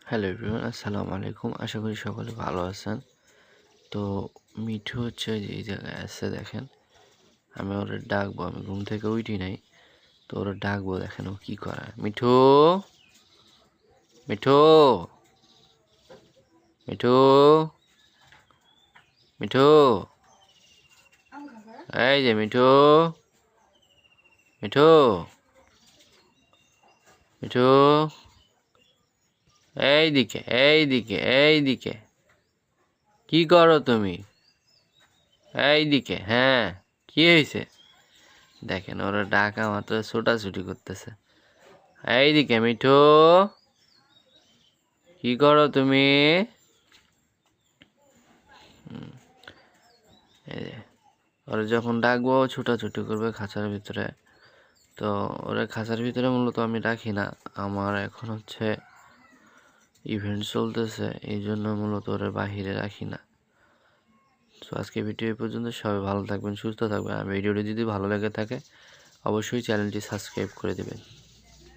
Hello everyone, আসসালামু আলাইকুম। আশা করি সকলে ভালো আছেন। তো মিঠু হচ্ছে যে এই জায়গায় আছে, দেখেন। আমি ওরে ডাকবো, আমি ঘুম থেকে উঠি নাই, তো ওরা ডাকবো, দেখেন ও কি করে। মিঠু, মিঠু, মিঠু, মিঠু, এই যে মিঠু, মিঠু, মিঠু, এইদিকে, এইদিকে, এইদিকে, কি করো তুমি? এইদিকে, হ্যাঁ, কি হয়েছে? দেখেন ওরা ডাকা মাত্র ছোটাছুটি করতেছে। এইদিকে মিঠু, কি করো তুমি? এই যে ওরা যখন ডাকবো ছুটাছুটি করবে খাঁচার ভিতরে। তো ওরা খাঁচার ভিতরে মূলত আমি রাখি না, আমার এখন হচ্ছে ইভেন্ট চলতেছে, এই জন্য মূলত ওরা বাহিরে রাখি না। তো আজকে ভিডিও এই পর্যন্ত। সবাই ভালো থাকবেন, সুস্থ থাকবেন। আর ভিডিওটি যদি ভালো লেগে থাকে অবশ্যই চ্যানেলটি সাবস্ক্রাইব করে দেবেন।